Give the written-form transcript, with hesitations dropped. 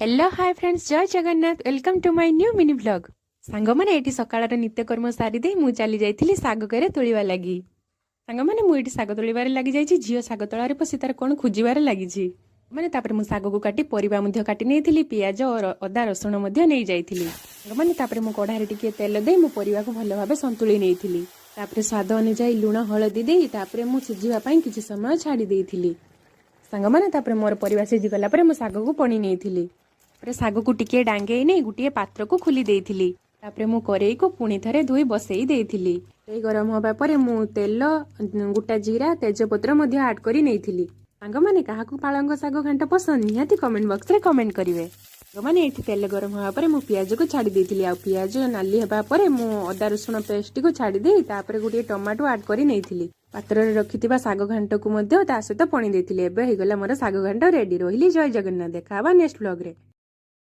Hello hi friends, Jai Jagannath. Welcome to my new mini vlog. Song मैंने ये सकाळ नित्यकर्म सारी दे मु चली जाइली साग करे तोलिबा लगी। सांग मैंने मुझे साग तोलिबार लगी जाइए। झील साग तलार पशि तार कौन खोजार लगी मैंने तापर मु साग को काटी परिबा मध्य काटी नहीं पियाज और अदा रसुण नहीं जाइली। मैंने तापर मु कढ़ाई टिके तेल दे मो परिबा को भल भाव संतुली नहीं तापर स्वाद अनुसार लुण हलदी दे तापर मु सिझापी किसी समय छाड़ी देइथिली। सांग मैंने तापर मोर परिबा सिझी गला पर मु साग को पणी नहीं साग को टिके डांगे नहीं गोटे पात्र को खोली देइथिली। तापर मु करेई को पुणी थरे धोई बसई देइथिली। तेल गरम होबा परे मु तेल गोटा जीरा तेजपत्र मध्य ऐड करी नेइथिली। सांग माने काहाकू पालंग साग घांट पसंद निहाती कमेंट बॉक्स रे कमेंट करिवे। सांग माने एठी तेल गरम होबा परे मु पियाज को छाड़ी देइथिली। आ पियाज नाली हेबा परे मु अदा रसुण पेस्ट को छाड़ी देई तापर गोटे टमाटो ऐड करी नेइथिली। पात्र रे रखिथिबा साग घांट को मध्य ता सहित पणी देइथिली। एबे हे गला मोर साग घांट रेडी। रहिली। जय जगन्नाथ। देखाबा नेक्स्ट व्लॉग रे।